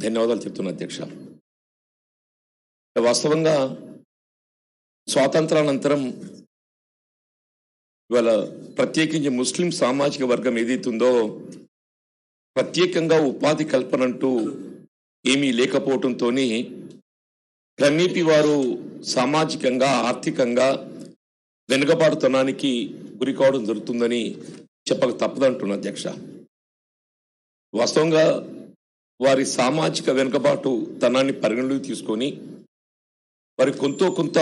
ధన్యవాదాలు చెప్తున్నా అధ్యక్ష. వాస్తవంగా స్వాతంత్రానంతరం ఇవాళ ప్రత్యేకించి ముస్లిం సామాజిక వర్గం ఏదైతుందో ప్రత్యేకంగా ఉపాధి కల్పనంటూ ఏమీ లేకపోవడంతో క్రమేపీ వారు సామాజికంగా ఆర్థికంగా వెనుకబాటుతనానికి గురి కావడం జరుగుతుందని చెప్పక తప్పదంటున్నా అధ్యక్ష. వాస్తవంగా వారి సామాజిక వెనుకబాటు తనాన్ని పరిగణలోకి తీసుకొని వారి కొంత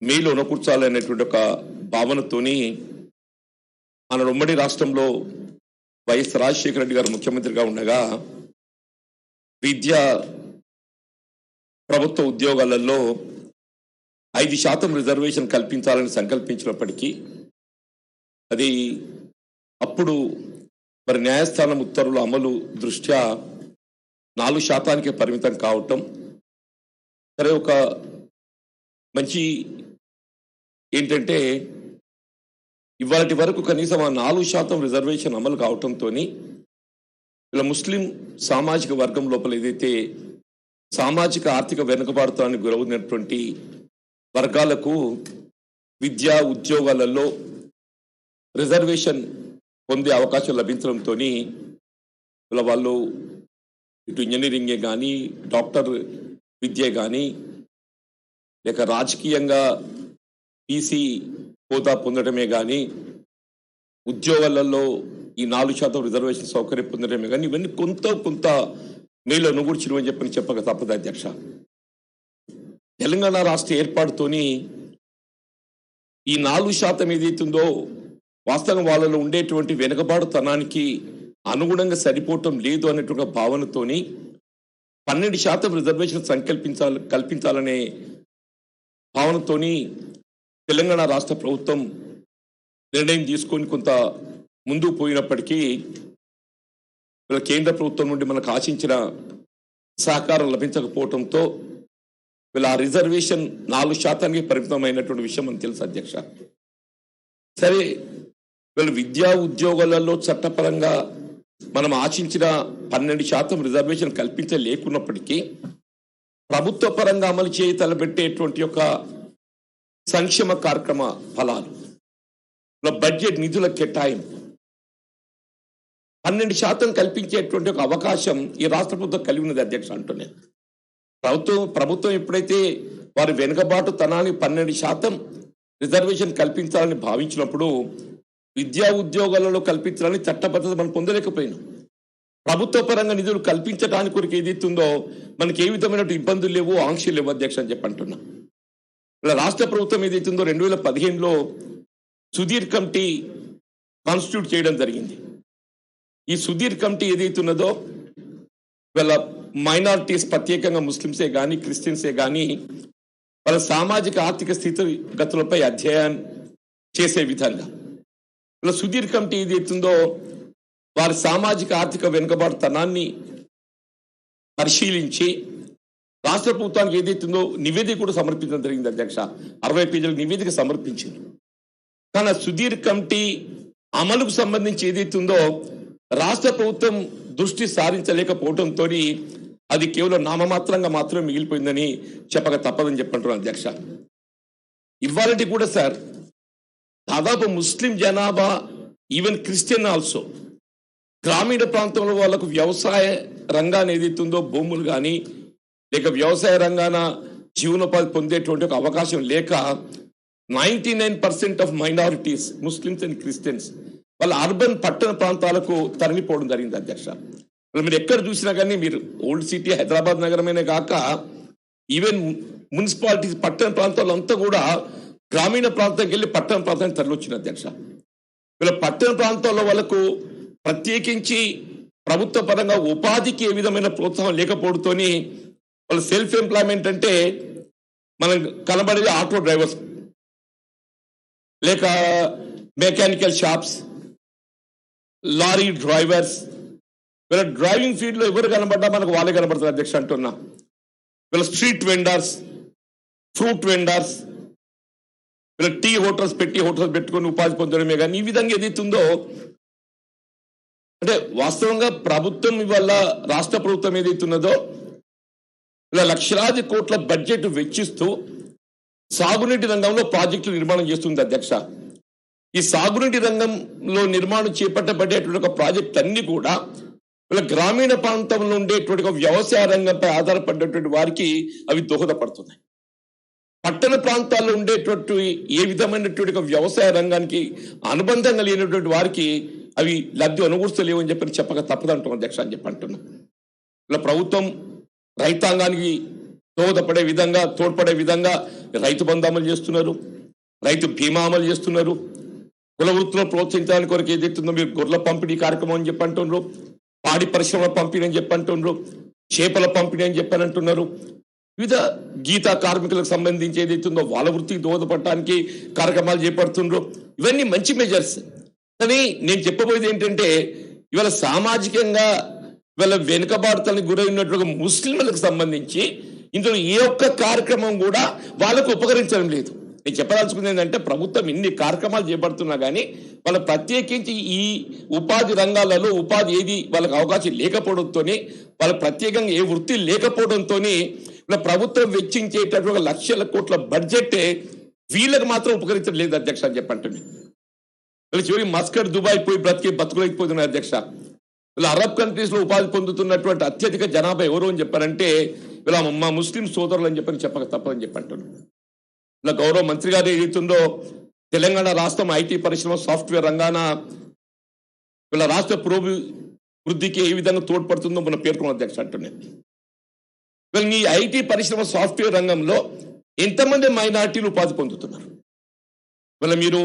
మేలు ఉనకూర్చాలనేటువంటి ఒక భావనతోని మన ఉమ్మడి రాష్ట్రంలో వైఎస్ రాజశేఖర రెడ్డి గారు ముఖ్యమంత్రిగా ఉండగా విద్యా ప్రభుత్వ ఉద్యోగాలలో 5% రిజర్వేషన్ కల్పించాలని సంకల్పించినప్పటికీ అది అప్పుడు మరి న్యాయస్థానం ఉత్తర్వుల అమలు దృష్ట్యా 4% పరిమితం కావటం సరే ఒక మంచి ఏంటంటే ఇవాటి వరకు కనీసం ఆ 4% రిజర్వేషన్ అమలు కావటంతో ఇలా ముస్లిం సామాజిక వర్గం లోపల ఏదైతే సామాజిక ఆర్థిక వెనుకబాటుతానికి గురవుతున్నటువంటి వర్గాలకు విద్యా ఉద్యోగాలలో రిజర్వేషన్ పొందే అవకాశం లభించడంతో ఇలా వాళ్ళు ఇటు ఇంజనీరింగే కానీ డాక్టర్ విద్య కానీ లేక రాజకీయంగా పీసీ హోదా పొందడమే కానీ ఉద్యోగాలలో ఈ 4% రిజర్వేషన్ సౌకర్యం పొందడమే కానీ ఇవన్నీ కొంత మేలు అనుగూర్చినవని చెప్పక తప్పదు అధ్యక్ష. తెలంగాణ రాష్ట్ర ఏర్పాటుతోని ఈ 4% ఏదైతుందో వాస్తవం వాళ్ళలో ఉండేటువంటి వెనుకబాటుతనానికి అనుగుణంగా సరిపోవటం లేదు అనేటువంటి భావనతోని 12% రిజర్వేషన్ కల్పించాలనే భావనతోని తెలంగాణ రాష్ట్ర ప్రభుత్వం నిర్ణయం తీసుకొని కొంత ముందుకు పోయినప్పటికీ కేంద్ర ప్రభుత్వం నుండి మనకు ఆశించిన సహకారం లభించకపోవడంతో వీళ్ళ ఆ రిజర్వేషన్ 4% పరిమితమైనటువంటి విషయం మనకు తెలుసు అధ్యక్ష. సరే వీళ్ళు విద్యా ఉద్యోగాలలో చట్టపరంగా మనం ఆశించిన 12% రిజర్వేషన్ కల్పించలేకున్నప్పటికీ ప్రభుత్వ పరంగా అమలు చేయి తలబెట్టేటువంటి ఒక సంక్షేమ కార్యక్రమ ఫలాలు బడ్జెట్ నిధుల కేటాయింపు 12% కల్పించేటువంటి ఒక అవకాశం ఈ రాష్ట్ర ప్రభుత్వం కలిగి ఉన్నది అధ్యక్ష అంటున్నాను. ప్రభుత్వం ఎప్పుడైతే వారి వెనుకబాటు తనాన్ని 12% రిజర్వేషన్ కల్పించాలని భావించినప్పుడు విద్యా ఉద్యోగాలలో కల్పించాలని చట్టబద్ధత మనం పొందలేకపోయినాం. ప్రభుత్వ పరంగా నిధులు కల్పించడానికి కొరకు ఏదైతుందో మనకి ఏ విధమైన ఇబ్బందులు లేవు, ఆంక్షలు లేవు అధ్యక్ష అని చెప్పి అంటున్నా. ఇలా రాష్ట్ర ప్రభుత్వం ఏదైతుందో 2015లో సుధీర్ కమిటీ కాన్స్టిట్యూట్ చేయడం జరిగింది. ఈ సుధీర్ కమిటీ ఏదైతున్నదో వీళ్ళ మైనారిటీస్ ప్రత్యేకంగా ముస్లిమ్సే కానీ క్రిస్టియన్సే కానీ వాళ్ళ సామాజిక ఆర్థిక స్థితిగతులపై అధ్యయనం చేసే విధంగా ఇలా సుధీర్ కమిటీ ఏదైతుందో వారి సామాజిక ఆర్థిక వెనుకబాటుతనాన్ని పరిశీలించి రాష్ట్ర ప్రభుత్వానికి ఏదైతుందో నివేదిక కూడా సమర్పించడం జరిగింది అధ్యక్ష. 60 పేజీల నివేదిక సమర్పించింది. కానీ సుధీర్ కమిటీ అమలుకు సంబంధించి ఏదైతుందో రాష్ట్ర ప్రభుత్వం దృష్టి సారించలేకపోవడంతో అది కేవలం నామమాత్రంగా మాత్రమే మిగిలిపోయిందని చెప్పక తప్పదని చెప్పంటున్నాను అధ్యక్ష. ఇవాళ కూడా సార్ దాదాపు ముస్లిం జనాభా ఈవెన్ క్రిస్టియన్ ఆల్సో గ్రామీణ ప్రాంతంలో వాళ్ళకు వ్యవసాయ రంగాన్ని ఏదైతుందో భూములు కానీ లేక వ్యవసాయ రంగాన జీవనోపాధి పొందేటువంటి ఒక అవకాశం లేక 99% of minorities Muslims and Christians వాళ్ళ అర్బన్ పట్టణ ప్రాంతాలకు తరలిపోవడం జరిగింది అధ్యక్ష. మీరు ఎక్కడ చూసినా కానీ మీరు ఓల్డ్ సిటీ హైదరాబాద్ నగరమైనా కాక ఈవెన్ మున్సిపాలిటీస్ పట్టణ ప్రాంతాల్లో అంతా కూడా గ్రామీణ ప్రాంతానికి వెళ్ళి పట్టణ ప్రాంతానికి తరలివచ్చింది అధ్యక్ష. వీళ్ళ పట్టణ ప్రాంతాల్లో వాళ్ళకు ప్రత్యేకించి ప్రభుత్వ పరంగా ఉపాధికి ఏ విధమైన ప్రోత్సాహం లేకపోవడంతో వాళ్ళ సెల్ఫ్ ఎంప్లాయ్మెంట్ అంటే మనం కనబడేది ఆటో డ్రైవర్స్ లేక మెకానికల్ షాప్స్, లారీ డ్రైవర్స్, వీళ్ళ డ్రైవింగ్ ఫీల్డ్లో ఎవరు కనబడ్డా మనకు వాళ్ళే కనబడతారు అధ్యక్ష అంటున్నా. వీళ్ళ స్ట్రీట్ వెండర్స్, ఫ్రూట్ వెండర్స్, వీళ్ళ టీ హోటల్స్ పెట్టుకొని ఉపాధి పొందడమే కానీ ఈ విధంగా ఏదైతుందో అంటే వాస్తవంగా ప్రభుత్వం ఇవాళ రాష్ట్ర ప్రభుత్వం ఏదైతున్నదో ఇలా లక్షలాది కోట్ల బడ్జెట్ వెచ్చిస్తూ సాగునీటి రంగంలో ప్రాజెక్టులు నిర్మాణం చేస్తుంది అధ్యక్ష. ఈ సాగునీటి రంగంలో నిర్మాణం చేపట్టబడేటువంటి ఒక ప్రాజెక్ట్ అన్ని కూడా ఇలా గ్రామీణ ప్రాంతంలో ఉండేటువంటి ఒక వ్యవసాయ రంగంపై ఆధారపడేటువంటి వారికి అవి దోహదపడుతున్నాయి. పట్టణ ప్రాంతాల్లో ఉండేటువంటి ఏ విధమైనటువంటి ఒక వ్యవసాయ రంగానికి అనుబంధంగా లేనటువంటి వారికి అవి లబ్ధి అనుకూర్చలేవు అని చెప్పి చెప్పక తప్పదంటాం అధ్యక్ష అని చెప్పి అంటున్నాం. ఇలా ప్రభుత్వం రైతాంగానికి దోహదపడే విధంగా తోడ్పడే విధంగా రైతు బంధు అమలు చేస్తున్నారు, రైతు బీమా అమలు చేస్తున్నారు, కుల వృత్తులను ప్రోత్సహించడానికి కొరకు ఏదైతుందో మీరు గొర్రెల పంపిణీ కార్యక్రమం అని చెప్పి అంటున్నారు, పాడి పరిశ్రమల పంపిణీ అని చెప్పి అంటున్నారు, చేపల పంపిణీ అని చెప్పని అంటున్నారు, వివిధ గీతా కార్మికులకు సంబంధించి ఏదైతుందో వాళ్ళ వృత్తికి దోహదపడటానికి కార్యక్రమాలు చేపడుతున్నారు. ఇవన్నీ మంచి మెజర్స్. కానీ నేను చెప్పబోయేది ఏంటంటే ఇవాళ సామాజికంగా ఇవాళ వెనుకబాటుతలకు గురైనటువంటి ముస్లింలకు సంబంధించి ఇందులో ఏ ఒక్క కార్యక్రమం కూడా వాళ్ళకు ఉపకరించడం లేదు. నేను చెప్పదలుచుకుంది ఏంటంటే ప్రభుత్వం ఇన్ని కార్యక్రమాలు చేపడుతున్నా కానీ వాళ్ళ ప్రత్యేకించి ఈ ఉపాధి రంగాలలో ఉపాధి ఏది వాళ్ళకి అవకాశం లేకపోవడంతో, వాళ్ళ ప్రత్యేకంగా ఏ వృత్తి లేకపోవడంతో ఇలా ప్రభుత్వం వెచ్చించేటటువంటి లక్షల కోట్ల బడ్జెట్ వీళ్ళకి మాత్రం ఉపకరించడం లేదు అధ్యక్ష అని చెప్పంటుంది. చివరి మస్కట్ దుబాయ్ పోయి బతుకులేకపోతున్నారు అధ్యక్ష. ఇలా అరబ్ కంట్రీస్ లో ఉపాధి పొందుతున్నటువంటి అత్యధిక జనాభా ఎవరు అని చెప్పారంటే ఇలా మా ముస్లిం సోదరులు అని చెప్పక తప్పదని చెప్పంటున్నారు. ఇలా గౌరవ మంత్రి గారు ఏదైతుందో తెలంగాణ రాష్ట్రం ఐటీ పరిశ్రమ సాఫ్ట్వేర్ రంగాన ఇలా రాష్ట్ర పురోభివృద్ధికి ఏ విధంగా తోడ్పడుతుందో మన పేర్కొన్న అధ్యక్ష అంటున్నాను. వీళ్ళ ఈ ఐటీ పరిశ్రమ సాఫ్ట్వేర్ రంగంలో ఎంతమంది మైనార్టీలు ఉపాధి పొందుతున్నారు? వీళ్ళ మీరు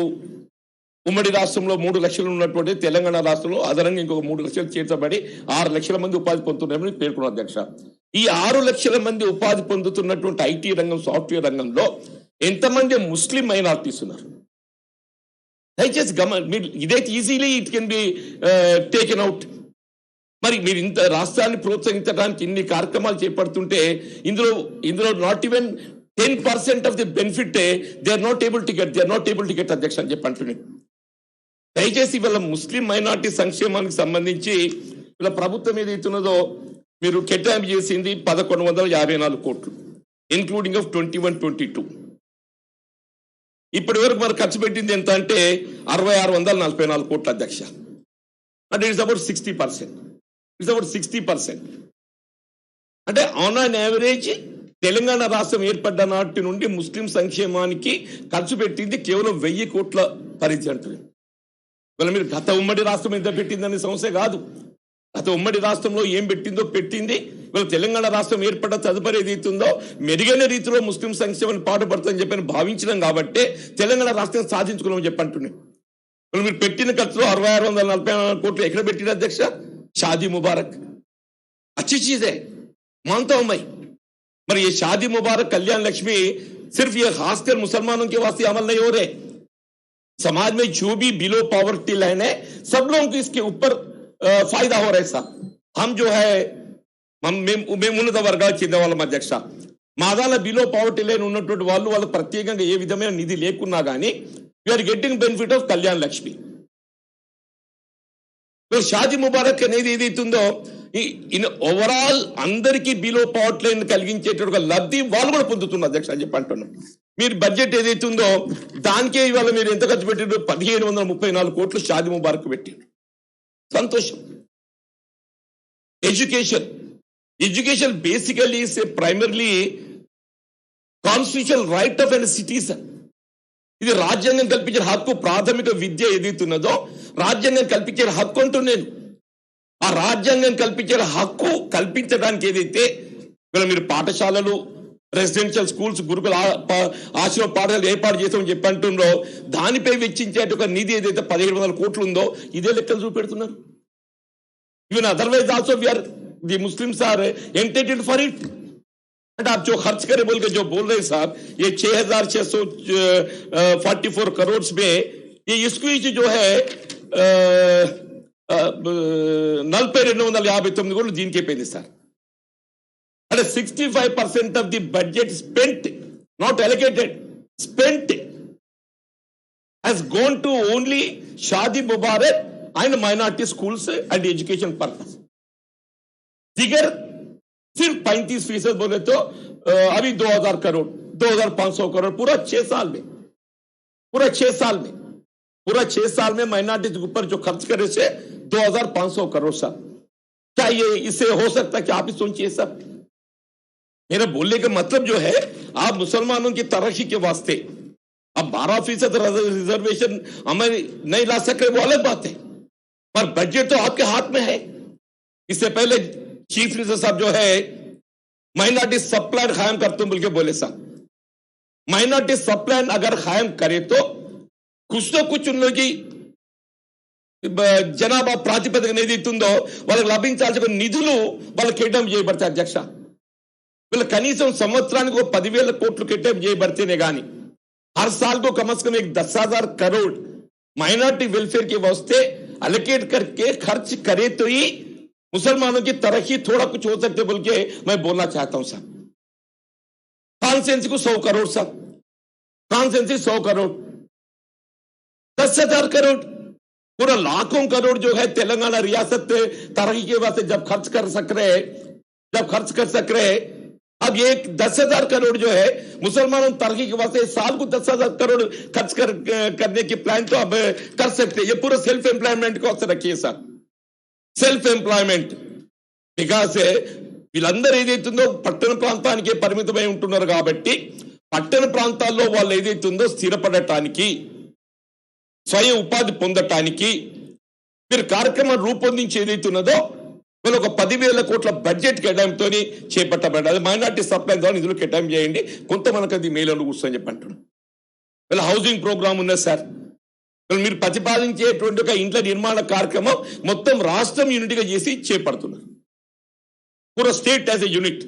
ఉమ్మడి రాష్ట్రంలో 3 లక్షలు ఉన్నటువంటి తెలంగాణ రాష్ట్రంలో అదనంగా ఇంకొక 3 లక్షలు చేర్చబడి 6 లక్షల మంది ఉపాధి పొందుతున్నారని పేర్కొన్న అధ్యక్ష. ఈ 6 లక్షల మంది ఉపాధి పొందుతున్నటువంటి ఐటీ రంగం సాఫ్ట్వేర్ రంగంలో ఎంతమంది ముస్లిం మైనార్టీస్ ఉన్నారు? దయచేసి మీరు ఇదైతే easily it can be taken out. మరి మీరు ఇంత రాష్ట్రాన్ని ప్రోత్సహించడానికి ఇన్ని కార్యక్రమాలు చేపడుతుంటే ఇందులో not even 10% of the benefit they are not able to get అధ్యక్ష అని చెప్పి అంటున్నాను. దయచేసి వీళ్ళ ముస్లిం మైనార్టీ సంక్షేమానికి సంబంధించి వీళ్ళ ప్రభుత్వం ఏదైతున్నదో మీరు కేటాయింపు చేసింది 1154 కోట్లు ఇన్క్లూడింగ్ ఆఫ్ 21-22. ఇప్పటి వరకు మరి ఖర్చు పెట్టింది ఎంత అంటే 6644 కోట్ల అధ్యక్ష. అంటే ఇట్స్ అబౌట్ 60%. అంటే ఆన్ అన్ యావరేజ్ తెలంగాణ రాష్ట్రం ఏర్పడ్డ నాటి నుండి ముస్లిం సంక్షేమానికి ఖర్చు పెట్టింది కేవలం 1000 కోట్ల పరిధి అంటుంది. ఇవాళ మీరు గత ఉమ్మడి రాష్ట్రం ఎంత పెట్టిందనే సమస్య కాదు. గత ఉమ్మడి రాష్ట్రంలో ఏం పెట్టింది ఇవాళ తెలంగాణ రాష్ట్రం ఏర్పడ్డ తదుపరి ఏదైతుందో మెరుగైన రీతిలో ముస్లిం సంక్షేమాన్ని పాటుపడుతుందని చెప్పని భావించడం కాబట్టి తెలంగాణ రాష్ట్రం సాధించుకున్నామని చెప్పంటున్నాయి. ఇవాళ మీరు పెట్టిన ఖర్చులో 6644 కోట్లు ఎక్కడ పెట్టిన అధ్యక్ష? షాదీ ముబారక్ अच्छी चीज है, मानता हूं मैं, पर ये शादी मुबारक कल्याण लक्ष्मी सिर्फ ये खासकर मुसलमानों के वास्ते अमल नहीं हो रहे. समाज में जो भी बिलो पॉवर्टी लाइन है सब लोगों को इसके ऊपर फायदा हो रहा है साहब. हम जो है మేము ఉన్నత వర్గాలకు చెందిన వాళ్ళం అధ్యక్ష. మాదాల బిలో పవర్టీ లైన్ ఉన్నటువంటి వాళ్ళు ప్రత్యేకంగా ఏ విధమైన నిధి లేకున్నా కానీ we are getting benefit of Kalyan Lakshmi. Shaadi Mubarak అనేది ఏదైతుందో ఇన్ ఓవరాల్ అందరికీ బిలో పవర్టీ లైన్ కలిగించేటువంటి లబ్ధి వాళ్ళు కూడా పొందుతున్నారు అధ్యక్ష అని చెప్పి అంటున్నాం. మీరు బడ్జెట్ ఏదైతుందో దానికే ఇవాళ మీరు ఎంత ఖర్చు పెట్టారు? 1734 కోట్లు షాదీ ముబారక్ పెట్టారు. సంతోషం. Education basically is a primarily constitutional right of an citizen. ఇది రాజ్యాంగం కల్పించిన హక్కు. ప్రాథమిక విద్య ఏదైతున్నదో రాజ్యాంగం కల్పించే హక్కు అంటూ నేను ఆ రాజ్యాంగం కల్పించే హక్కు కల్పించడానికి ఏదైతే వీళ్ళ మీరు పాఠశాలలు, రెసిడెన్షియల్ స్కూల్స్, గురుకుల ఆశ్రమ పాఠశాలలు ఏర్పాటు చేస్తామని చెప్పి అంటుండ్రో దానిపై వెచ్చించే ఒక నిధి ఏదైతే 1700 కోట్లు ఉందో ఇదే లెక్కలు చూపెడుతున్నారు. Even otherwise also we are the Muslims are entitled for it. But आप जो खर्च करे बोल के जो बोल रहे साहब, ये 6644 करोड़ में ये इसको जो है 4259 కోట్లు దీనికే పోయింది సార్. అంటే 65% of the budget spent, not allocated, spent has gone to only Shadi Mubarak and minority schools and education purpose. दिगर सिर्फ 35% बोले तो अभी 2000 करोड़ 2500 करोड़ पूरा 6 साल में, पूरा 6 साल में, पूरा 6 साल में माइनॉरिटी के ऊपर जो खर्च करे से 2500 करोड़ साहब। क्या ये इससे हो सकता है कि आप ही सोचिए सब। मेरा बोलने का मतलब जो है, आप मुसलमानों की तरक्की के वास्ते अब 12% रिजर्वेशन हमें नहीं ला सके वो अलग बात है, पर बजट तो आपके हाथ में है। इससे पहले चीफ मिनिस्टर साहब जो है माइनॉरिटी सब प्लान कायम करते बोल के बोले साहब, माइनॉरिटी सब प्लान अगर कायम करे तो कुछ तो कुछ उन लोगों की జనాభా ప్రాతిపదికన ఏదైతుందో వాళ్ళకి లభించాల్సిన నిధులు వాళ్ళకి కేటాయింపు చేయబడతాయి అధ్యక్ష। వీళ్ళు కనీసం సంవత్సరానికి 10,000 కోట్లు కేటాయింపు చేయబడితేనే గాని हर साल को कम से कम एक 10,000 करोड़ माइनॉरिटी वेलफेयर के वास्ते अलोकेट करके खर्च करे तो ही मुसलमानों की तरक्की थोड़ा कुछ हो सकते बोल के मैं बोलना चाहता हूं साहब। कॉन्सेंसी को 100 करोड़ साहब, कॉन्सेंसी 100 करोड़, 10,000 करोड़, पूरा लाखों करोड़ जो है तेलंगाना रियासत तरक्की के वास्ते जब खर्च कर सक रहे अब ये 10,000 करोड़ जो है मुसलमानों तरक्की के वास्ते साल को 10,000 करोड़ खर्च करने की प्लान तो अब कर सकते हैं। ये पूरा सेल्फ एम्प्लॉयमेंट को वास्ते रखिए सर, सेल्फ एम्प्लॉयमेंट। बिकास వీళ్ళందరూ ఏదైతుందో పట్టణ ప్రాంతానికి పరిమితమై ఉంటున్నారు కాబట్టి పట్టణ ప్రాంతాల్లో వాళ్ళు ఏదైతుందో స్థిరపడటానికి స్వయం ఉపాధి పొందటానికి మీరు కార్యక్రమం రూపొందించి ఏదైతున్నదో వీళ్ళు ఒక 10,000 కోట్ల బడ్జెట్ కేటాయింపుతో చేపట్టబడ్డ అది మైనార్టీ సప్లై ద్వారా నిధులు కేటాయింపు చేయండి, కొంత మనకు అది మేలు కూర్చొని చెప్పి అంటున్నాం। వీళ్ళ హౌసింగ్ ప్రోగ్రామ్ ఉన్నది సార్, మీరు ప్రతిపాదించేటువంటి ఒక ఇంట్ల నిర్మాణ కార్యక్రమం మొత్తం రాష్ట్రం యూనిట్గా చేసి చేపడుతున్నారు, పూరా స్టేట్ యాజ్ ఎ యూనిట్।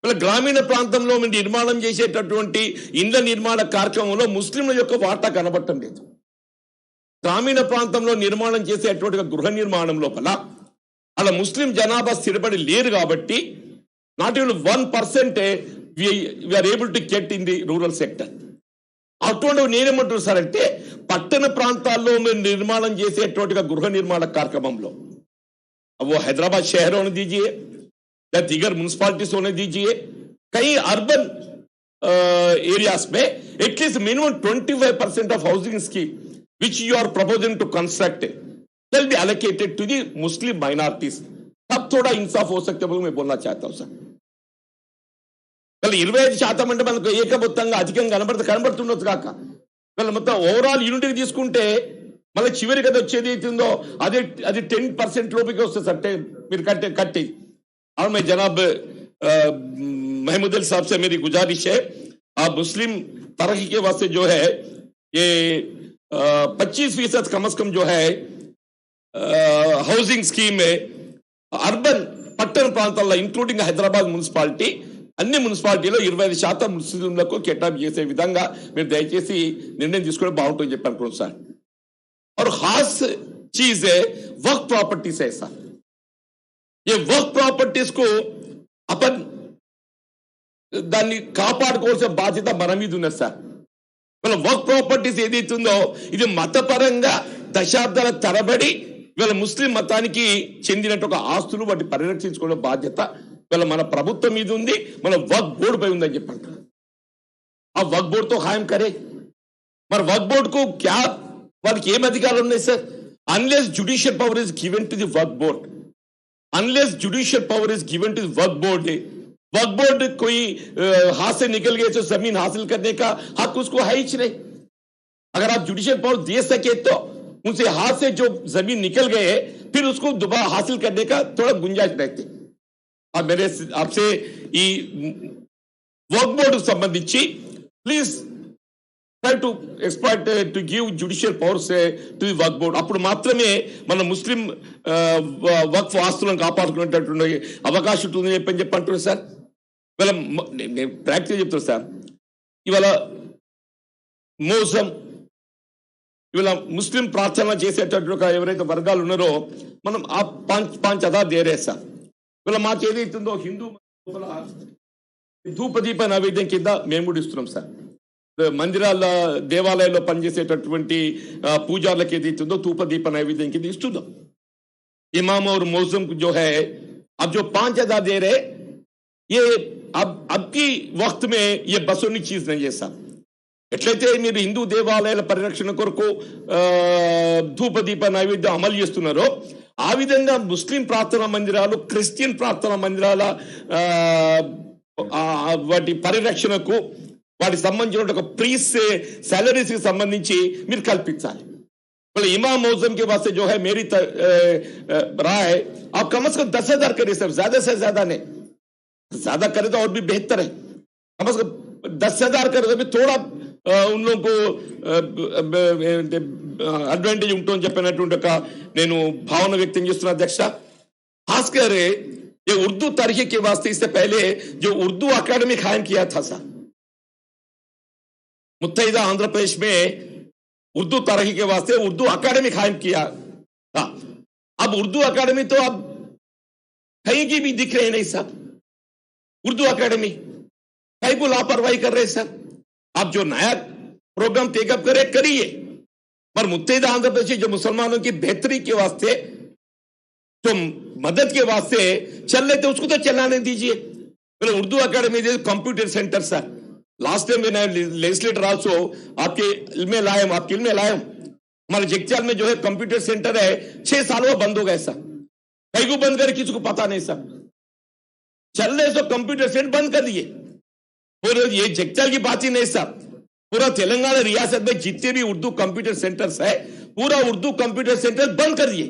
వీళ్ళ గ్రామీణ ప్రాంతంలో నిర్మాణం చేసేటటువంటి ఇండ్ల నిర్మాణ కార్యక్రమంలో ముస్లింల యొక్క వాటా కనబడటం లేదు। గ్రామీణ ప్రాంతంలో నిర్మాణం చేసేటువంటి గృహ నిర్మాణం లోపల అలా ముస్లిం జనాభా స్థిరపడి లేరు కాబట్టి not even 1% we are able to get in the rural sector. అటువంటి నేనేమంటున్నాను సార్ అంటే పట్టణ ప్రాంతాల్లో మీరు నిర్మాణం చేసేటువంటి గృహ నిర్మాణ కార్యక్రమంలో वो हैदराबाद शहर होने दीजिए या दीगर म्यूनिसिपालिटीज होने दीजिए, कई अर्बन एरियाज में at least minimum 25% of housing scheme which you are proposing to construct will be allocated to the Muslim minorities। तब थोड़ा इंसाफ हो सकते हैं मैं बोलना चाहता हूं सर। कल 25% అంటే మనకు ఏకబొత్తంగా అధికంగా కనబడుతుండొచ్చు కాక వీళ్ళ మొత్తం ఓవరాల్ యూనిట్కి తీసుకుంటే మళ్ళీ చివరికి అది వచ్చేది అవుతుందో అది 10% లోపుకి వస్తుంది సార్। మీరు కట్టి और मैं जनाब महमूद अली साहब से मेरी गुजारिश है, आप मुस्लिम तरक्की के वास्ते जो है ये 25% कम से कम जो है हाउसिंग स्कीम में अर्बन పట్టణ ప్రాంతాల్లో ఇంక్లూడింగ్ హైదరాబాద్ మున్సిపాలిటీ అన్ని మున్సిపాలిటీలో 25% ముస్లింలకు కేటాయింపు చేసే విధంగా మీరు దయచేసి నిర్ణయం తీసుకుంటే బాగుంటుందని చెప్పి అనుకుంటున్నాను సార్। और खास चीज है वक्फ प्रॉपर्टीज है सर, ये वक्फ प्रॉपर्टीज को अपन దాన్ని కాపాడుకోవాల్సిన బాధ్యత మన మీద ఉన్నది సార్। వీళ్ళ వర్క్ ప్రాపర్టీస్ ఏదైతుందో ఇది మతపరంగా దశాబ్దాల తరబడి వీళ్ళ ముస్లిం మతానికి చెందినట్టు ఒక ఆస్తులు వాటిని పరిరక్షించుకునే బాధ్యత వీళ్ళ మన ప్రభుత్వం మీద ఉంది, మన వక్ఫ్ బోర్డు పై ఉందని చెప్పంటారు। ఆ వక్ఫ్ బోర్డు తో ఖాయం కరే, మరి వక్ఫ్ బోర్డు కు క్యా వాళ్ళకి ఏం అధికారాలు ఉన్నాయి sir? Unless judicial power is given to the Waqf board, unless judicial power is given to Waqf board कोई हाथ से निकल गए तो जमीन हासिल करने का हक उसको है ही नहीं। अगर आप जुडिशियल पावर दे सके तो उनसे हाथ से जो जमीन निकल गए फिर उसको दोबारा हासिल करने का थोड़ा गुंजाइश रहती। और मेरे आपसे वक्फ बोर्ड संबंधी please try to exploit to give judicial powers to the Waqf board, అప్పుడు మాత్రమే మన ముస్లిం వక్ఫ్ ఆస్తులను కాపాడుకునేటటువంటి అవకాశం ఉంటుందని చెప్పి అంటున్నారు సార్। ఇవాళ నేను ప్రాక్టికల్ చెప్తాను సార్, ఇవాళ మోసం ఇవాళ ముస్లిం ప్రార్థన చేసేటటువంటి ఎవరైతే వర్గాలు ఉన్నారో మనం ఆ పాంచ్ అదా దేరే సార్। ఇవాళ మాకు ఏదైతుందో హిందూ ధూపదీప నైవేద్యం కింద మేము కూడా ఇస్తున్నాం సార్। మందిరాల దేవాలయాల్లో పనిచేసేటటువంటి పూజారులకు ఏదైతుందో ధూపదీప నైవేద్యం కింద ఇస్తున్నాం. इमाम और मौसम जो है अब जो 5,000 दे रहे ये अब की वक्त में ये बसोनी चीज नहीं है साहब. ఎట్లయితే మీరు హిందూ దేవాలయాల పరిరక్షణ కొరకు ధూపదీప నైవేద్యం అమలు చేస్తున్నారో ఆ విధంగా ముస్లిం ప్రార్థనా మందిరాలు, క్రిస్టియన్ ప్రార్థనా మందిరాల వాటి పరిరక్షణకు వాటికి సంబంధించిన ఒక ప్రీస్ సాలరీస్ కి సంబంధించి మీరు కల్పించాలి. बोले इमाम मौजम के वास्ते जो है मेरी राय आप कम से कम 10,000 करिए सर, ज्यादा से ज्यादा नहीं, ज्यादा करे तो और भी बेहतर है. कम से कम 10,000 करे तो भी थोड़ा उन लोगों को అడ్వాంటేజ్ ఉంటుందని చెప్పినటువంటి ఒక నేను భావన వ్యక్తం చేస్తున్నా అధ్యక్ష. खासकर ये उर्दू तरीके के वास्ते इससे पहले जो उर्दू अकादमी कायम किया था सर मुत्तहिदा आंध्र प्रदेश में उर्दू तरक्की के वास्ते उर्दू अकादमी कायम किया. हाँ, अब उर्दू अकादमी तो अब कहीं की भी दिख रहे नहीं सर. उर्दू अकादमी कहीं को लापरवाही कर रहे सर. आप जो नया प्रोग्राम टेकअप करे करिए, पर मुत्तहिदा आंध्र प्रदेश जो मुसलमानों की बेहतरी के वास्ते जो मदद के वास्ते चल रहे थे उसको तो चलाने दीजिए. Urdu academy computer centre sir last time मैंने लेजिस्लेटर आल्सो आपके इल्म लाए हमारे जगचाल में जो है कंप्यूटर सेंटर है 6 सालों में बंद हो गया सर. कहीं को बंद करे किसी को पता नहीं सर. चल रहे सो कंप्यूटर सेंटर बंद कर दिए. और ये जगचाल की बात ही नहीं सर, पूरा तेलंगाना रियासत में जितने भी उर्दू कंप्यूटर सेंटर्स है पूरा उर्दू कंप्यूटर सेंटर बंद कर दिए.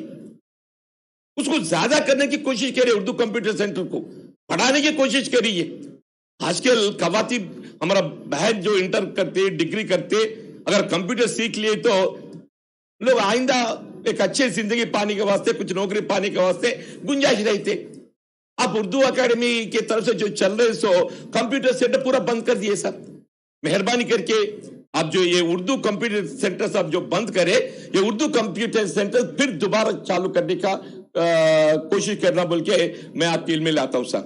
उसको ज्यादा करने की कोशिश करिए, उर्दू कंप्यूटर सेंटर को बढ़ाने की कोशिश करिए. आजकल खवातीन हमारा बहन जो इंटर करते डिग्री करते अगर कंप्यूटर सीख लिए तो लोग आइंदा एक अच्छी जिंदगी पाने के वास्ते कुछ नौकरी पाने के वास्ते गुंजाइश रहते. आप उर्दू अकादमी के तरफ से जो चल रहे सो कंप्यूटर सेंटर पूरा बंद कर दिए सर. मेहरबानी करके आप जो ये उर्दू कंप्यूटर सेंटर आप जो बंद करे ये उर्दू कंप्यूटर सेंटर फिर दोबारा चालू करने का कोशिश करना बोल के मैं आपके इल्म में लाता हूं सर.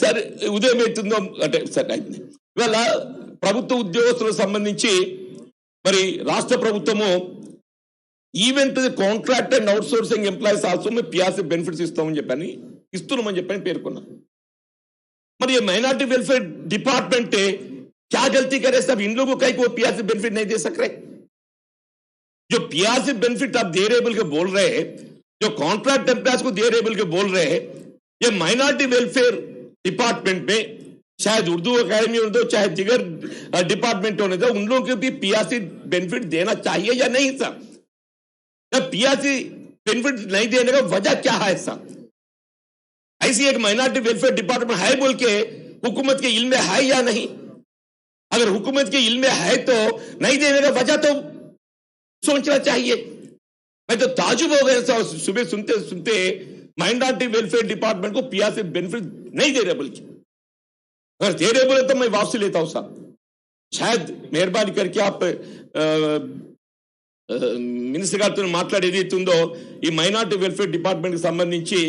सर ఉదయం అవుతుందో అంటే సార్ ఇవాళ ప్రభుత్వ ఉద్యోగస్తులకు సంబంధించి మరి రాష్ట్ర ప్రభుత్వము even to the contract and out sourcing employees also మేము పిఆర్సీ బెనిఫిట్స్ ఇస్తున్నామని చెప్పని పేర్కొన్నాం. మరి ये माइनॉरिटी वेलफेयर डिपार्टमेंट क्या गलती करे सब, इन लोगों को पीआरसी बेनिफिट नहीं दे सक रहे. जो पीआरसी बेनिफिट आप दे रहे बोल के बोल रहे हैं, जो कॉन्ट्रैक्ट एम्प्लॉयज को दे रहे बोल के बोल रहे हैं, ये माइनॉरिटी वेलफेयर डिपार्टमेंट में शायद उर्दू अकादमी होने दो चाहे जिगर डिपार्टमेंट होने दो उन लोगों को भी पीआरसी बेनिफिट देना चाहिए या नहीं सर. पीआरसी बेनिफिट नहीं देने का वजह क्या है सर? ऐसी एक माइनॉरिटी वेलफेयर डिपार्टमेंट है बोल के हुकूमत के इल्म में है या नहीं? अगर हुकूमत के इल्म में है तो नहीं देने का वजह तो सोचना चाहिए. मैं तो ताजुब हो गया सर सुबह सुनते सुनते माइनॉरिटी वेलफेयर डिपार्टमेंट को पीआरसी बेनिफिट नहीं दे रहे बल्कि अगर दे रहे बोले तो मैं वापसी लेता हूं साहब. शायद मेहरबानी करके आप మినిస్టర్ గారితో మాట్లాడేది అవుతుందో ఈ మైనారిటీ వెల్ఫేర్ డిపార్ట్మెంట్ కి సంబంధించి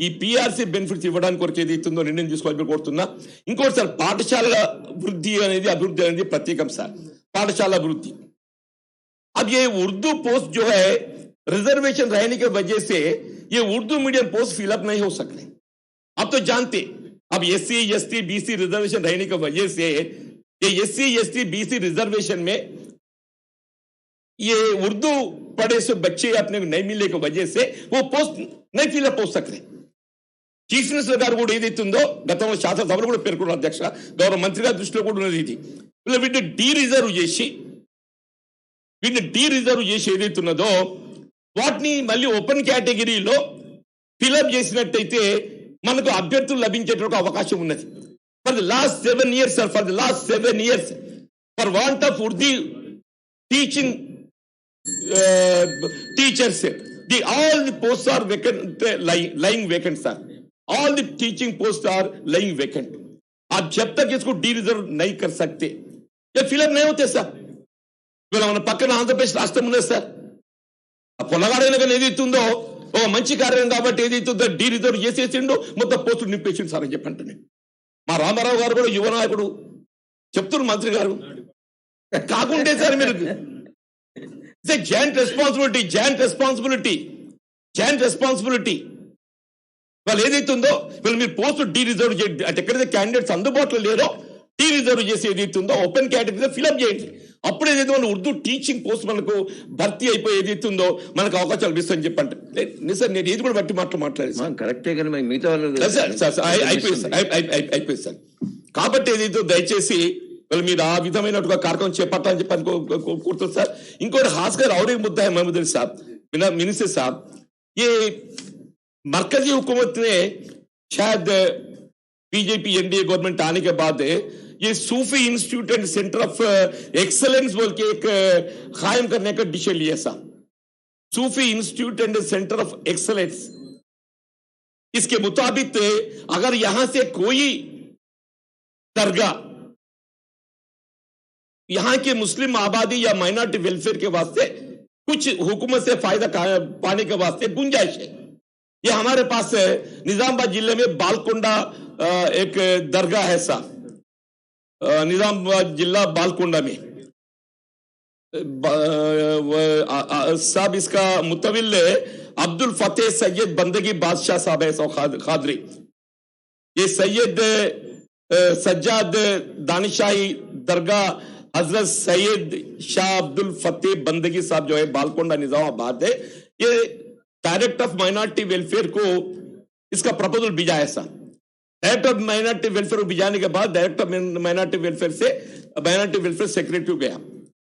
ఈ పిఆర్సీ బెనిఫిట్స్ ఇవ్వడానికి కొరకు ఏది అవుతుందో నిర్ణయం తీసుకోవాలని కోరుతున్నా. ఇంకోటి సార్ పాఠశాల అభివృద్ధి అనేది ప్రత్యేకం సార్. పాఠశాల అభివృద్ధి अब ये उर्दू पोस्ट जो है रिजर्वेशन रहने की वजह से ये उर्दू मीडियम पोस्ट फिलअप नहीं हो सक रहे. आप तो जानते अब एससी एसटी बीसी रिजर्वेशन रहने की वजह से ये एससी एसटी बीसी रिजर्वेशन में ये उर्दू पढ़े से बच्चे अपने को नहीं मिलने की वजह से वो पोस्ट नहीं फिलअप हो सक रहे. చీఫ్ మినిస్టర్ గారు కూడా ఏదైతుందో గతంలో శాసనసభలో కూడా పేర్కొన్నారు అధ్యక్ష, గౌరవ మంత్రి గారి దృష్టిలో కూడా ఉన్నది ఇది. వీటిని డీ రిజర్వ్ చేసి ఏదైతున్నదో వాటిని మళ్ళీ ఓపెన్ కేటగిరీలో ఫిలప్ చేసినట్టయితే మనకు అభ్యర్థులు లభించేటువంటి అవకాశం ఉన్నది. For the last 7 years sir, for the last 7 years for want of Urdu teaching teachers all the posts are vacant, lying vacant sir. All the teaching posts are lying vacant. आप जब तक इसको डी रिजर्व नहीं कर सकते ये fill up नहीं होते सर. మన పక్కన ఆంధ్రప్రదేశ్ రాష్ట్రం ఉన్నది సార్. ఆ పొలగాడైనా కానీ ఏదైతుందో ఒక మంచి కార్యం కాబట్టి ఏదైతుందో డి రిజర్వ్ చేసేసిండు మొత్తం పోస్టులు నింపేసిండు సార్ అని చెప్పంటే మా రామారావు గారు కూడా యువ నాయకుడు చెప్తున్నారు మంత్రి గారు కాకుంటే సార్ మీరు జాయింట్ రెస్పాన్సిబిలిటీ వాళ్ళు ఏదైతే ఉందో వీళ్ళు మీరు పోస్ట్ డీ రిజర్వ్ చేయండి, అంటే ఎక్కడైతే క్యాండిడేట్స్ అందుబాటులో లేరో డీ రిజర్వ్ చేసి ఏదైతే ఉందో ఓపెన్ కేటగిరీ ఫిల్అప్ చేయండి. అప్పుడు ఏదైతే మన ఉర్దూ టీచింగ్ పోస్ట్ మనకు భర్తీ అయిపోయి ఏదైతే ఉందో మనకు అవకాశాలు లభిస్తాయని చెప్పంటే సార్ నేను ఏది కూడా బట్టి మాట్లాడేది కరెక్టే కానీ మిగతా అయిపోయింది సార్. కాబట్టి ఏదైతే దయచేసి మీరు ఆ విధమైన కార్యక్రమం చేపట్టాలని చెప్పి కోరుతుంది సార్. ఇంకోటి खासकर और एक मुद्दा है महमूद अली साहब, मिनिस्टर साहब, ये मरकजी हुकूमत ने शायद बीजेपी एनडीए गवर्नमेंट आने के बाद ये Sufi institute and centre of excellence बोल के एक कायम करने का डिसीजन लिया साहब. Sufi institute and centre of excellence, इसके मुताबिक अगर यहां से कोई दरगाह यहां के मुस्लिम आबादी या माइनॉरिटी वेलफेयर के वास्ते कुछ हुकूमत से फायदा पाने के वास्ते गुंजाइश है. ये हमारे पास निजामाबाद जिले में बालकोंडा एक दरगाह है साहब, निजामाबाद जिला बालकोंडा में साहब इसका मुतविल अब्दुल फतेह सैयद बंदगी बादशाह साहब है खादरी. ये सैयद सज्जाद दानिशाही दरगाह हजरत सैयद शाह अब्दुल फतेह बंदगी साहब जो है बालकोंडा निजामाबाद है, ये डायरेक्टर ऑफ माइनॉरिटी वेलफेयर को इसका प्रपोजल भेजा है साहब. डायरेक्टर ऑफ माइनॉरिटी वेलफेयर को भेजाने के बाद डायरेक्टर ऑफ माइनॉरिटी वेलफेयर से माइनॉरिटी वेलफेयर सेक्रेटरी गया.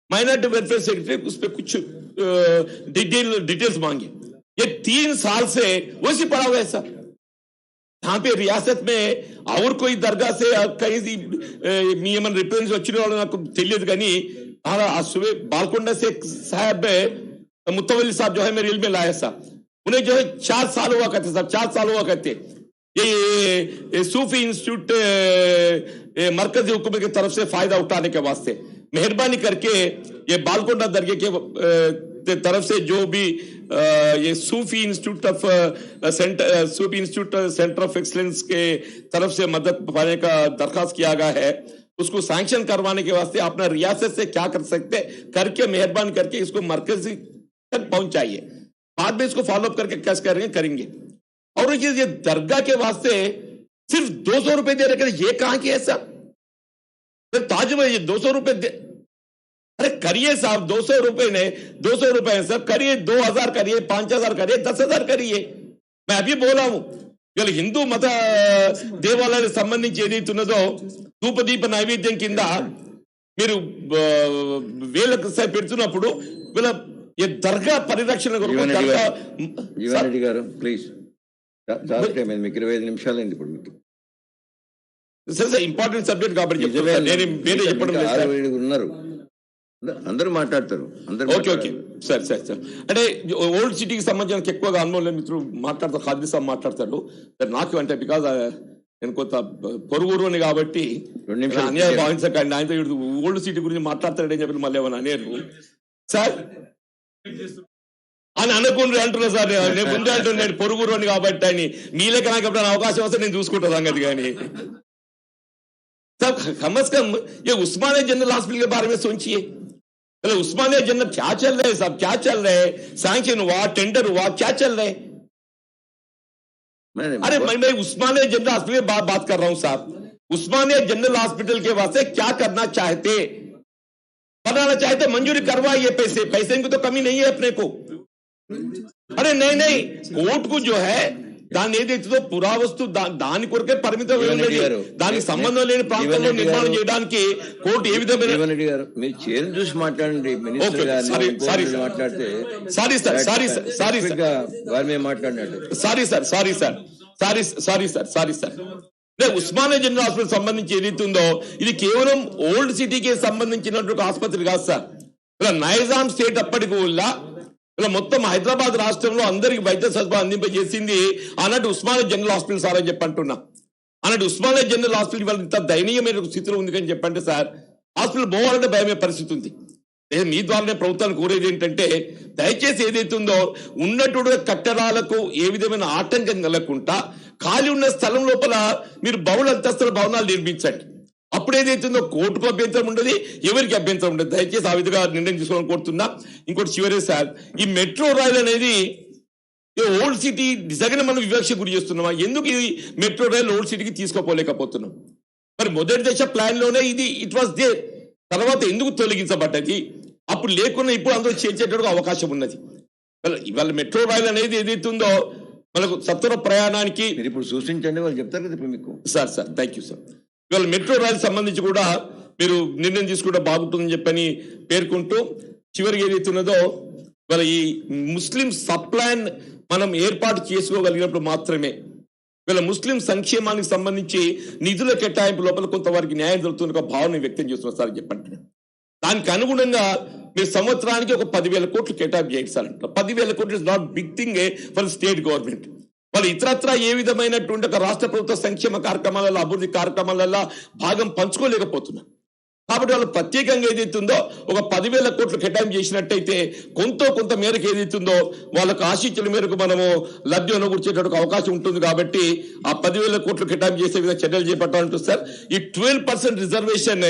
माइनॉरिटी वेलफेयर सेक्रेटरी उस पर कुछ डिटेल्स मांगे. ये 3 साल से वैसे पड़ा हुआ है सर. यहाँ पे रियासत में और कोई दरगाह से कहीं मी ఏమైనా రిప్రజెంట్ వచ్చిన వాళ్ళు నాకు తెలియదు కానీ सुबह बालकोंडा से साहब मुतवल्ली साहब जो है मेरे इल्म में लाया साहब, उन्हें जो है 4 साल हुआ करते साहब, 4 साल हुआ करते. ये सूफी इंस्टीट्यूट मरकजी हुकूमत की तरफ से फायदा उठाने के वास्ते मेहरबानी करके ये बालकोंडा दरगाह के तरफ से जो भी ये Sufi institute of centre of excellence के तरफ से मदद पाने का दरखास्त किया गया है, उसको सैंक्शन करवाने के वास्ते अपना रियासत से क्या कर सकते करके मेहरबान करके इसको मरकजी तक पहुंचाइए. बाद में इसको फॉलो अप करके कैसे करेंगे. और ये दरगाह के वास्ते सिर्फ 200 रुपए दे रहे, ये कहां की है साहब. ताजमहल ये 200 रुपए दे, अरे करिए साहब 200 रुपए ने 200 रुपए सब करिए, 2000 करिए, 5000 करिए, 10,000 करिए. मैं अभी बोला हूं వీళ్ళు హిందూ మత దేవాలయాలకు సంబంధించి ఏదైతే ఉన్నదో ధూపదీప నైవేద్యం కింద మీరు వేలకు పెడుతున్నప్పుడు వీళ్ళ దర్గా పరిరక్షణ జీవన్ గారు ప్లీజ్ మీకు 25 నిమిషాలు అయింది ఇప్పుడు మీకు. సార్ ఇంపార్టెంట్ సబ్జెక్ట్ కాబట్టి చెప్పడం ఉన్నారు, అందరూ మాట్లాడతారు. Okay okay sir sir sir అంటే ఓల్డ్ సిటీకి సంబంధించిన ఎక్కువగా అనుభవం మిత్రులు మాట్లాడతారు, ఖాద్రీ సాబ్ మాట్లాడతారు. నాకు అంటే బికాజ్ నేను కొంత పొరుగురుని కాబట్టి అన్యాయ భావించకండి, ఆయనతో ఓల్డ్ సిటీ గురించి మాట్లాడతాడని చెప్పి మళ్ళీ ఏమన్నా అనేరు సార్ అని అనుకుంటే అంటున్నా సార్. నేను ముందే అంటున్నాను నేను పొరుగురుని కాబట్టి అని, మీ లెక్క నాకు ఎప్పుడైనా అవకాశం వస్తే నేను చూసుకుంటా సంగతి. కానీ साहब कम से कम ये उस्मानिया जनरल हॉस्पिटल के बारे में सोचिए. उस्मानिया जनरल क्या चल रहे हैं साहब, क्या चल रहे हैं, सैंक्शन हुआ, टेंडर हुआ, क्या चल रहे हैं. अरे मैं उस्मानिया जनरल हॉस्पिटल की बात कर रहा हूं साहब. उस्मानिया जनरल हॉस्पिटल के वास्ते क्या करना चाहते, बनाना चाहते, मंजूरी करवाइए. पैसे की तो कमी नहीं है अपने को. अरे नहीं कोर्ट को जो है దాన్ని ఏదైతుందో పురావస్తు దాని కొరకే పరిమితం, దానికి సంబంధం లేని ప్రాంతంలో నిర్మాణం చేయడానికి కోర్టు ఏ విధమైన మీరు చేరు చూసి మాట్లాడండి. మాట్లాడితే ఉస్మానియా జనరల్ హాస్పిటల్ సంబంధించి ఏదైతుందో ఇది కేవలం ఓల్డ్ సిటీకి సంబంధించినటువంటి ఆసుపత్రి కాదు సార్. ఇలా నైజాం స్టేట్ అప్పటికి ఇలా మొత్తం హైదరాబాద్ రాష్ట్రంలో అందరికి వైద్య సదుపాయం అందింపజేసింది ఆనాటి ఉస్మానియా జనరల్ హాస్పిటల్ సార్ అని చెప్పంటున్నా. ఆనాటి ఉస్మానియా జనరల్ హాస్పిటల్ వాళ్ళ ఇంత దయనీయమైన స్థితిలో ఉంది అని చెప్పంటే సార్ హాస్పిటల్ పోవాలంటే భయమే పరిస్థితి ఉంది. మీ ద్వారానే ప్రభుత్వాన్ని కోరేది ఏంటంటే దయచేసి ఏదైతుందో ఉన్నటువంటి కట్టడాలకు ఏ విధమైన ఆటంకం కలగకుండా ఖాళీ ఉన్న స్థలం లోపల మీరు బహుళ అంతస్తుల భవనాలు నిర్మించండి. అప్పుడు ఏదైతుందో కోర్టుకు అభ్యంతరం ఉండదు, ఎవరికి అభ్యంతరం ఉండదు. దయచేసి ఆ విధంగా నిర్ణయం తీసుకోవాలని కోరుతున్నా. ఇంకోటి చివరి సార్, ఈ మెట్రో రైల్ అనేది ఓల్డ్ సిటీ నిజంగానే మనం వివక్ష గురి చేస్తున్నామా? ఎందుకు ఈ మెట్రో రైల్ ఓల్డ్ సిటీకి తీసుకోపోలేకపోతున్నాం? మరి మొదటి దశ ప్లాన్ లోనే ఇది ఇట్ వాస్ దే, తర్వాత ఎందుకు తొలగించబడ్డది? అప్పుడు లేకున్నా ఇప్పుడు అందరూ చేర్చేటప్పుడు అవకాశం ఉన్నది. ఇవాళ మెట్రో రైల్ అనేది ఏదైతుందో మనకు సత్వర ప్రయాణానికి మీరు ఇప్పుడు సూచించండి, వాళ్ళు చెప్తారు కదా ఇప్పుడు మీకు. Sir thank you sir. ఇవాళ మెట్రో రైల్ సంబంధించి కూడా మీరు నిర్ణయం తీసుకుంటే బాగుంటుందని చెప్పని పేర్కొంటూ, చివరికి ఏదైతున్నదో ఇవాళ ఈ ముస్లిం సప్లాన్ మనం ఏర్పాటు చేసుకోగలిగినప్పుడు మాత్రమే వీళ్ళ ముస్లిం సంక్షేమానికి సంబంధించి నిధుల కేటాయింపు లోపల కొంతవరకు న్యాయం జరుగుతున్న భావన వ్యక్తం చేస్తున్నారు సార్. చెప్పండి, దానికి అనుగుణంగా మీరు సంవత్సరానికి ఒక 10,000 కోట్లు కేటాయింపు చేయండి సార్. 10,000 కోట్లు is not big thing for state government. వాళ్ళు ఇతరత్రా ఏ విధమైనటువంటి ఒక రాష్ట్ర ప్రభుత్వ సంక్షేమ కార్యక్రమాలలో, అభివృద్ధి కార్యక్రమాలలో భాగం పంచుకోలేకపోతున్నారు. కాబట్టి వాళ్ళు ప్రత్యేకంగా ఏదైతుందో ఒక 10,000 కోట్లు కేటాయింపు చేసినట్టయితే కొంత మేరకు ఏదైతుందో వాళ్ళకు ఆశించిన మేరకు మనము లబ్ధి అనుకూర్చేటటువంటి అవకాశం ఉంటుంది. కాబట్టి ఆ 10,000 కోట్లు కేటాయింపు చేసే విధంగా చర్యలు చేపట్టాలంటుంది సార్. ఈ 12% రిజర్వేషన్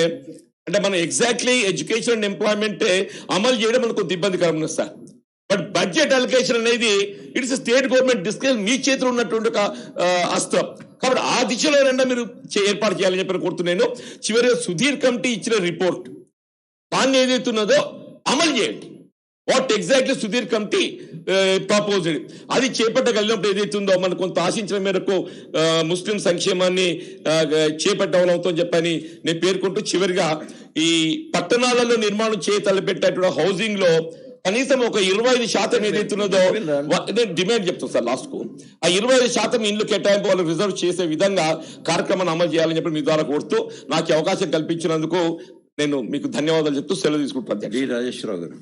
అంటే మనం ఎగ్జాక్ట్లీ ఎడ్యుకేషన్ అండ్ ఎంప్లాయ్మెంట్ అమలు చేయడం మనకు కొంత ఇబ్బందికరం ఉంది సార్. బట్ బడ్జెట్ అలొకేషన్ అనేది ఇట్స్ స్టేట్ గవర్నమెంట్ డిస్కషన్ మీ చేతిలో ఉన్నటువంటి ఒక అస్త్రం. కాబట్టి ఆ దిశలో మీరు ఏర్పాటు చేయాలని చెప్పి కోరుతున్నాను. చివరిగా సుధీర్ కమిటీ ఇచ్చిన రిపోర్ట్ దాన్ని ఏదైతున్నదో అమలు చేయండి. What exactly Sudheer committee proposed అది చేపట్టగలిగినప్పుడు ఏదైతుందో మనకు కొంత ఆశించిన మేరకు ముస్లిం సంక్షేమాన్ని చేపట్టవడంతో చెప్పని నేను పేర్కొంటూ, చివరిగా ఈ పట్టణాలలో నిర్మాణం తలపెట్టేటువంటి హౌసింగ్ లో కనీసం ఒక 25% ఏదైతున్నదో నేను డిమాండ్ చెప్తాను సార్ లాస్ట్ కు. ఆ 25% ఇండ్లు కేటాయింపు వాళ్ళు రిజర్వ్ చేసే విధంగా కార్యక్రమాన్ని అమలు చేయాలని చెప్పి మీ ద్వారా కోరుతూ నాకు అవకాశం కల్పించినందుకు నేను మీకు ధన్యవాదాలు చెప్తూ సెలవు తీసుకుంటాను. రాజేశ్వరరావు గారు.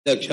అధ్యక్ష